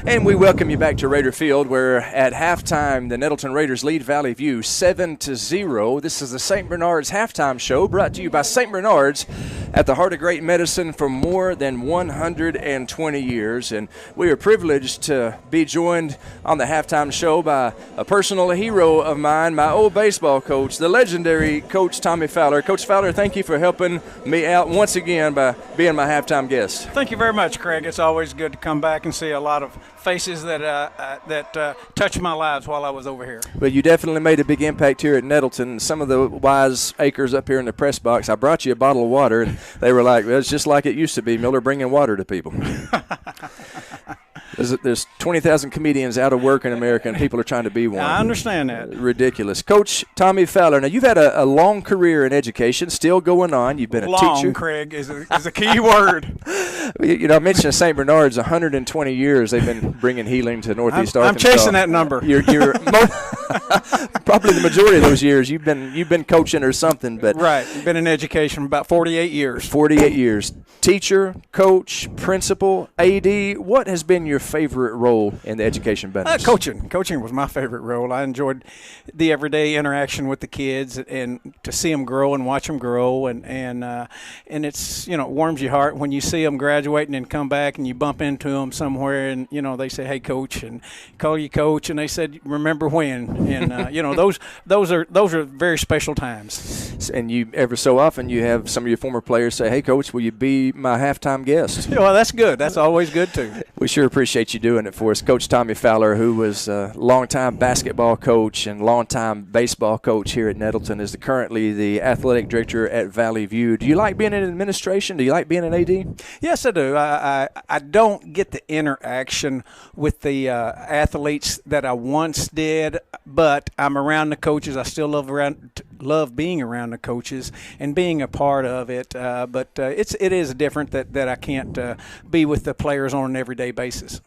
And we welcome you back to Raider Field, where at halftime the Nettleton Raiders lead Valley View 7-0. This is the St. Bernard's halftime show, brought to you by St. Bernard's, at the heart of great medicine for more than 120 years. And we are privileged to be joined on the halftime show by a personal hero of mine, my old baseball coach, the legendary Coach Tommy Fowler. Coach Fowler, thank you for helping me out once again by being my halftime guest. Thank you very much, Craig. It's always good to come back and see a lot of faces that touched my lives while I was over here. Well, you definitely made a big impact here at Nettleton. Some of the wise acres up here in the press box, I brought you a bottle of water, and they were like, well, it's just like it used to be, Miller, bringing water to people. There's 20,000 comedians out of work in America, and people are trying to be one. I understand that. Ridiculous. Coach Tommy Fowler, now you've had a long career in education, still going on. You've been a teacher. Long, Craig, is a key word. You know, I mentioned St. Bernard's, 120 years they've been bringing healing to Northeast Arkansas. I'm chasing that number. You're probably the majority of those years you've been coaching or something. But right, been in education for about 48 years. 48 years. Teacher, coach, principal, AD, what has been your favorite role in the education business? Coaching was my favorite role. I enjoyed the everyday interaction with the kids and to see them grow and watch them grow, and it's, you know, it warms your heart when you see them graduating and come back and you bump into them somewhere and, you know, they say, hey, coach, and call you coach, and they said, remember when, and you know, those are very special times. And you ever so often you have some of your former players say, hey, coach, will you be my halftime guest? Well, that's good. That's always good too. We sure appreciate you doing it for us. Coach Tommy Fowler, who was a longtime basketball coach and longtime baseball coach here at Nettleton, is currently the athletic director at Valley View. Do you like being in administration? Do you like being an AD? Yes, I do. I don't get the interaction with the athletes that I once did, but I'm around the coaches. I still love being around the coaches and being a part of it. But it is different that I can't be with the players on an everyday basis.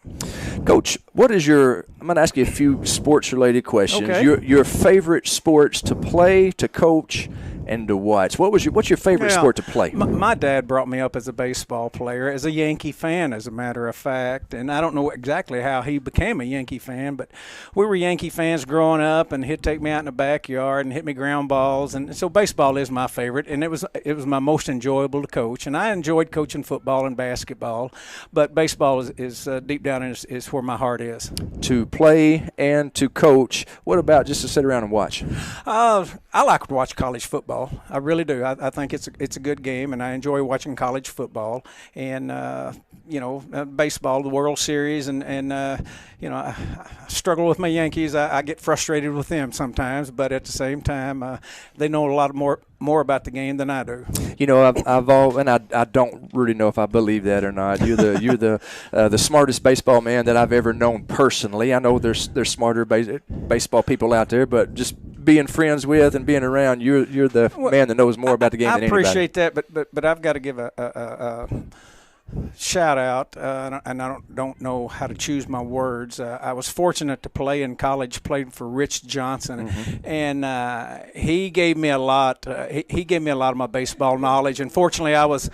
Coach, I'm going to ask you a few sports-related questions. Okay. Your favorite sports to play, to coach, and to watch. What's your favorite sport to play? My dad brought me up as a baseball player, as a Yankee fan, as a matter of fact, and I don't know exactly how he became a Yankee fan, but we were Yankee fans growing up, and he'd take me out in the backyard and hit me ground balls, and so baseball is my favorite, and it was my most enjoyable to coach, and I enjoyed coaching football and basketball, but baseball is deep down is where my heart is. To play and to coach, what about just to sit around and watch? I like to watch college football. I really do. I think it's a good game, and I enjoy watching college football and baseball, the World Series, and I struggle with my Yankees. I get frustrated with them sometimes, but at the same time, they know a lot more about the game than I do. You know, I don't really know if I believe that or not. You're the smartest baseball man that I've ever known personally. I know there's smarter baseball people out there, but just being friends with and being around, you're the man that knows more about the game than anybody. I appreciate that, but I've got to give a shout out, and I don't know how to choose my words. I was fortunate to play in college, played for Rich Johnson, and he gave me a lot. He gave me a lot of my baseball knowledge, and fortunately, I was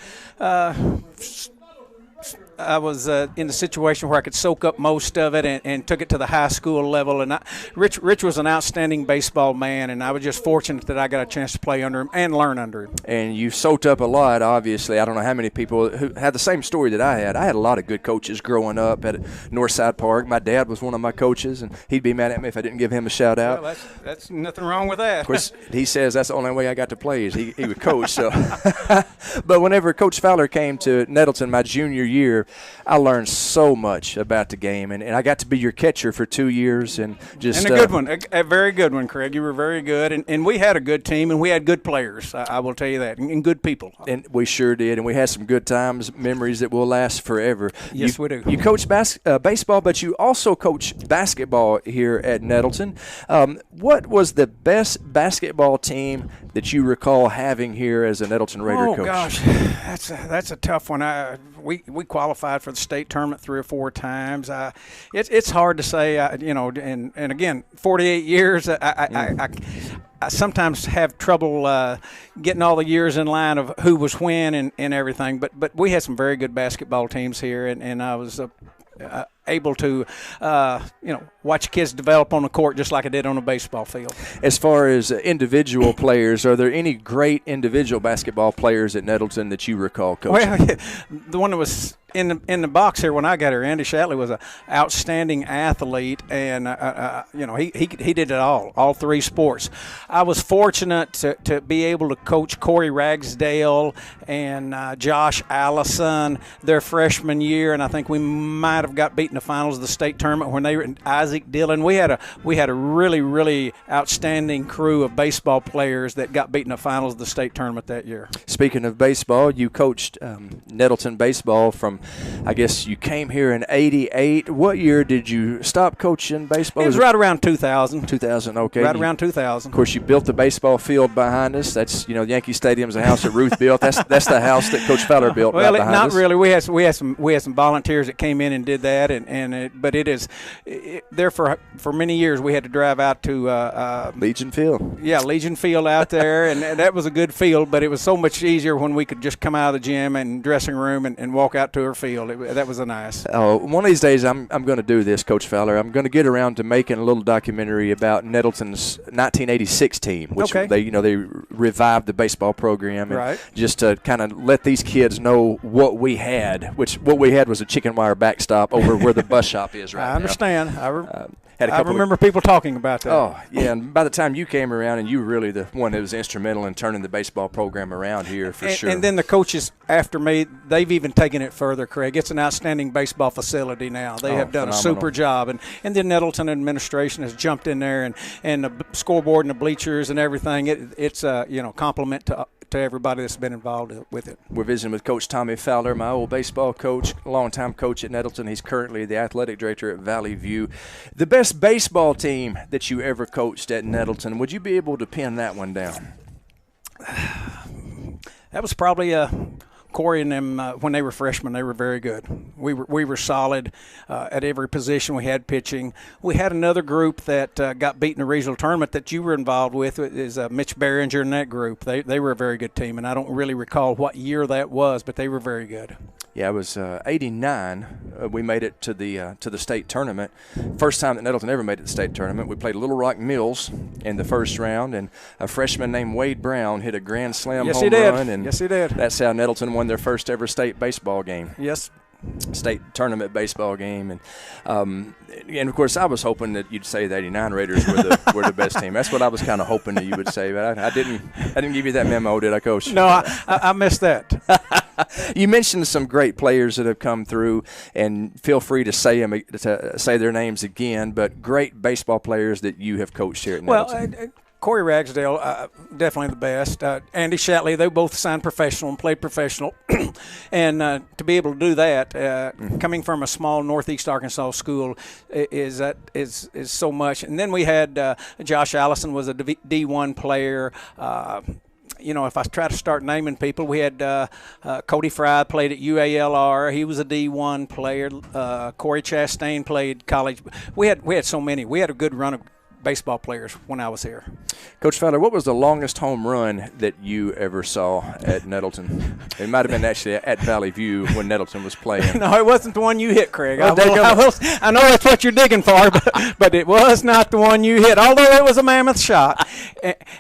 in a situation where I could soak up most of it and took it to the high school level. And Rich was an outstanding baseball man, and I was just fortunate that I got a chance to play under him and learn under him. And you soaked up a lot, obviously. I don't know how many people who had the same story that I had. I had a lot of good coaches growing up at Northside Park. My dad was one of my coaches, and he'd be mad at me if I didn't give him a shout-out. Well, that's nothing wrong with that. Of course, he says that's the only way I got to play is he would coach. So, but whenever Coach Fowler came to Nettleton my junior year, I learned so much about the game, and I got to be your catcher for 2 years. And a good one, a very good one, Craig. You were very good, and we had a good team, and we had good players, I will tell you that, and good people. And we sure did, and we had some good times, memories that will last forever. Yes, we do. You coach baseball, but you also coach basketball here at Nettleton. What was the best basketball team that you recall having here as a Nettleton Raider coach? Oh, gosh, that's a tough one. We qualified for the state tournament 3 or 4 times. It's hard to say, and again, 48 years, I sometimes have trouble getting all the years in line of who was when and everything, but we had some very good basketball teams here, and I was able to, watch kids develop on the court just like I did on a baseball field. As far as individual players, are there any great individual basketball players at Nettleton that you recall coaching? Well, the one that was in the box here when I got here, Andy Shatley, was an outstanding athlete, and he did it all three sports. I was fortunate to be able to coach Corey Ragsdale and Josh Allison their freshman year, and I think we might have got beat in the finals of the state tournament when they were in Isaac Dillon. We had a really, really outstanding crew of baseball players that got beat in the finals of the state tournament that year. Speaking of baseball, you coached Nettleton baseball from, I guess you came here in '88. What year did you stop coaching baseball? It was right around 2000. 2000, okay. Right around 2000. Of course, you built the baseball field behind us. That's, Yankee Stadium's a house that Ruth built. That's the house that Coach Fowler built. Well, right behind not us. really. We had some volunteers that came in and did that, but it is there for many years. We had to drive out to Legion Field. Yeah, Legion Field out there, and that was a good field. But it was so much easier when we could just come out of the gym and dressing room and walk out to our field. That was a nice. Oh, one of these days I'm going to do this, Coach Fowler. I'm going to get around to making a little documentary about Nettleton's 1986 team, which they revived the baseball program, and right, just to kind of let these kids know what we had, what we had was a chicken wire backstop over where the bus shop is right now. I understand. I remember people talking about that. Oh, yeah, and by the time you came around, and you were really the one that was instrumental in turning the baseball program around here for sure. And then the coaches after me, they've even taken it further, Craig. It's an outstanding baseball facility now. They have done phenomenal. A super job. And the Nettleton administration has jumped in there, and the scoreboard and the bleachers and everything. It's a compliment to everybody that's been involved with it. We're visiting with Coach Tommy Fowler, my old baseball coach, longtime coach at Nettleton. He's currently the athletic director at Valley View. The best baseball team that you ever coached at Nettleton, would you be able to pin that one down? That was probably Corey and them, when they were freshmen, they were very good. We were solid at every position. We had pitching. We had another group that got beat in the regional tournament that you were involved with, is Mitch Behringer and that group. They were a very good team, and I don't really recall what year that was, but they were very good. Yeah, it was '89. We made it to the state tournament. First time that Nettleton ever made it to the state tournament. We played Little Rock Mills in the first round, and a freshman named Wade Brown hit a grand slam home run. And yes, he did. That's how Nettleton won their first ever state baseball game. Yes. State tournament baseball game, and of course I was hoping that you'd say the '89 Raiders were the best team. That's what I was kind of hoping that you would say, but I didn't give you that memo, did I, Coach? No, I missed that. You mentioned some great players that have come through, and feel free to say their names again. But great baseball players that you have coached here at Nettleton. Well, Corey Ragsdale, definitely the best. Andy Shatley, they both signed professional and played professional. And to be able to do that, coming from a small Northeast Arkansas school, is so much. And then we had Josh Allison was a D1 player. If I try to start naming people, we had Cody Fry played at UALR. He was a D1 player. Corey Chastain played college. We had so many. We had a good run of baseball players when I was here. Coach Fowler, what was the longest home run that you ever saw at Nettleton? It might have been actually at Valley View when Nettleton was playing. No, it wasn't the one you hit, Craig. Well, I know that's what you're digging for, but it was not the one you hit, although it was a mammoth shot.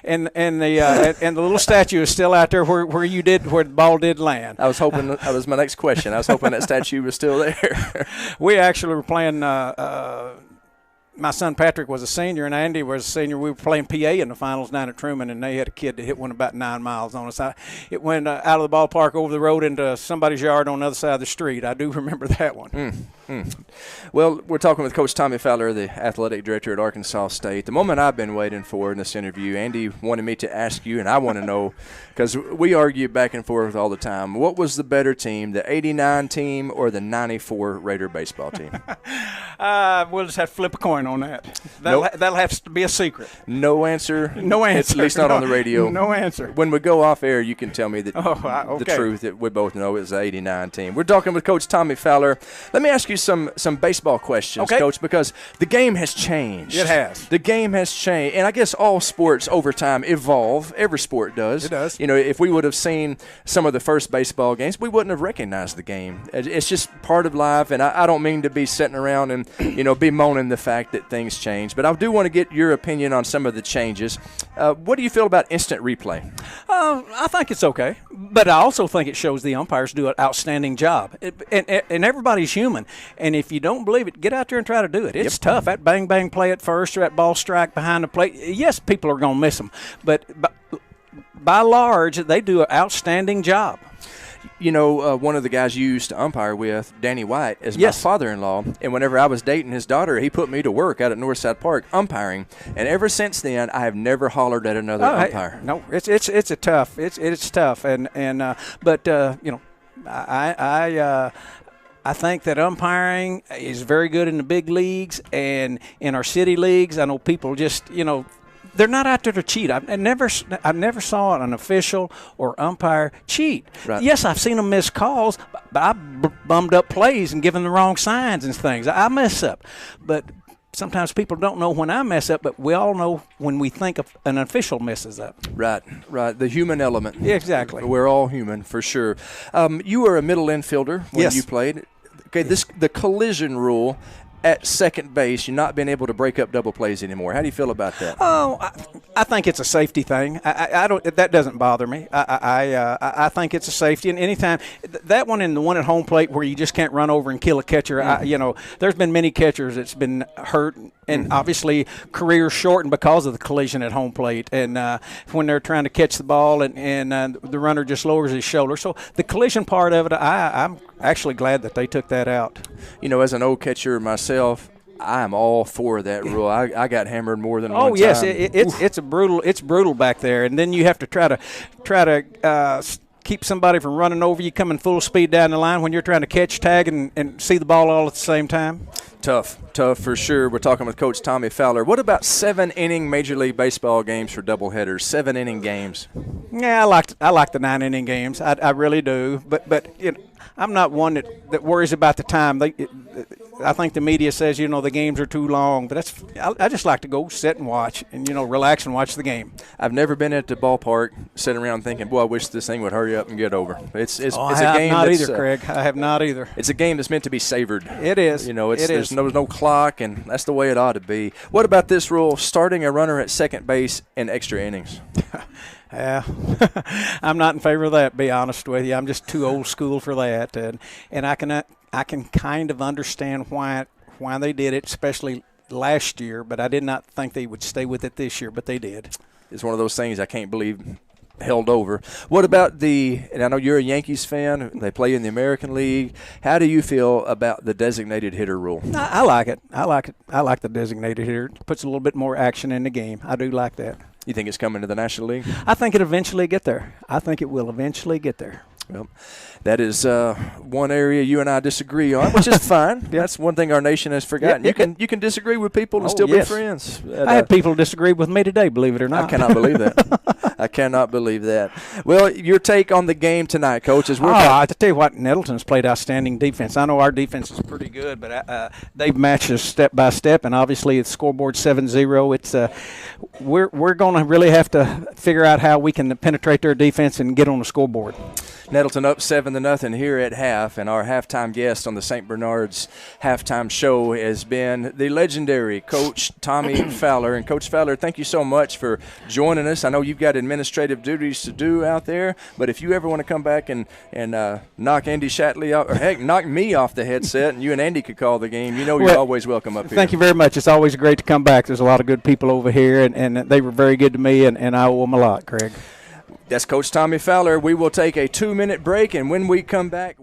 And the little statue is still out there where the ball did land. I was hoping that was my next question. I was hoping that statue was still there. We actually were playing my son Patrick was a senior and Andy was a senior. We were playing PA in the finals down at Truman, and they had a kid that hit one about 9 miles on us. It went out of the ballpark over the road into somebody's yard on the other side of the street. I do remember that one. Well, we're talking with Coach Tommy Fowler, the athletic director at Arkansas State. The moment I've been waiting for in this interview, Andy wanted me to ask you, and I want to know, because we argue back and forth all the time, what was the better team, the '89 team or the '94 Raider baseball team? We'll just have to flip a coin on that. That'll have to be a secret. No answer. No answer. At least not on the radio. No answer. When we go off air, you can tell me that okay. the truth that we both know is the 89 team. We're talking with Coach Tommy Fowler. Let me ask you some baseball questions, Coach, because the game has changed. It has. The game has changed, and I guess all sports over time evolve. Every sport does. It does. You know, if we would have seen some of the first baseball games, we wouldn't have recognized the game. It's just part of life, and I don't mean to be sitting around and bemoaning the fact that things change, but I do want to get your opinion on some of the changes. What do you feel about instant replay? I think it's okay, but I also think it shows the umpires do an outstanding job. And everybody's human, and if you don't believe it, get out there and try to do it. It's tough. That bang play at first or that ball strike behind the plate, yes, people are going to miss them, but by large, they do an outstanding job. You know, one of the guys you used to umpire with, Danny White, is my father-in-law. And whenever I was dating his daughter, he put me to work out at Northside Park umpiring. And ever since then, I have never hollered at another umpire. Hey, no, it's tough. It's tough. But I think that umpiring is very good in the big leagues and in our city leagues. I know people just, they're not out there to cheat. I never saw an official or umpire cheat. Right. Yes, I've seen them miss calls, but I bummed up plays and given the wrong signs and things. I mess up, but sometimes people don't know when I mess up, but we all know when we think of an official messes up. Right. The human element. Yeah, exactly. We're all human, for sure. You were a middle infielder when you played. Okay, the collision rule at second base, you're not being able to break up double plays anymore. How do you feel about that? Oh, I think it's a safety thing. I don't. That doesn't bother me. I think it's a safety. And anytime that one and the one at home plate where you just can't run over and kill a catcher. There's been many catchers that's been hurt, and obviously careers shortened because of the collision at home plate. And when they're trying to catch the ball and the runner just lowers his shoulder. So the collision part of it, I'm actually glad that they took that out. As an old catcher myself, I'm all for that rule. I got hammered more than one time. Oh yes, it's brutal back there, and then you have to try to keep somebody from running over you, coming full speed down the line when you're trying to catch, tag, and see the ball all at the same time. Tough for sure. We're talking with Coach Tommy Fowler. What about 7-inning Major League Baseball games for doubleheaders? 7-inning games. Yeah, I like the 9-inning games. I really do. But I'm not one that worries about the time. I think the media says the games are too long, but I just like to go sit and watch and relax and watch the game. I've never been at the ballpark sitting around thinking, boy, I wish this thing would hurry up and get over. It's a game. I have not either, Craig. I have not either. It's a game that's meant to be savored. It is. There's no clock, and that's the way it ought to be. What about this rule, starting a runner at second base in extra innings? Yeah, I'm not in favor of that, to be honest with you. I'm just too old school for that, and I can kind of understand why they did it, especially last year, but I did not think they would stay with it this year, but they did. It's one of those things I can't believe held over. What about and I know you're a Yankees fan, they play in the American League. How do you feel about the designated hitter rule? I like it. I like the designated hitter. It puts a little bit more action in the game. I do like that. You think it's coming to the National League? I think it'll eventually get there. I think it will eventually get there. Well, that is one area you and I disagree on, which is fine. That's one thing our nation has forgotten. You can disagree with people and still be friends. I had people disagree with me today, believe it or not. I cannot believe that. I cannot believe that. Well, your take on the game tonight, Coach, is I tell you what, Nettleton's played outstanding defense. I know our defense is pretty good, but they've matched us step by step, and obviously the scoreboard 7-0. It's we're going to really have to figure out how we can penetrate their defense and get on the scoreboard. Nettleton up 7-0 here at half, and our halftime guest on the St. Bernard's halftime show has been the legendary Coach Tommy Fowler. And Coach Fowler, thank you so much for joining us. I know you've got administrative duties to do out there, but if you ever want to come back and knock Andy Shatley off, or heck, knock me off the headset, and you and Andy could call the game, you're always welcome up here. Thank you very much. It's always great to come back. There's a lot of good people over here, and they were very good to me, and I owe them a lot, Craig. That's Coach Tommy Fowler. We will take a 2-minute break, and when we come back,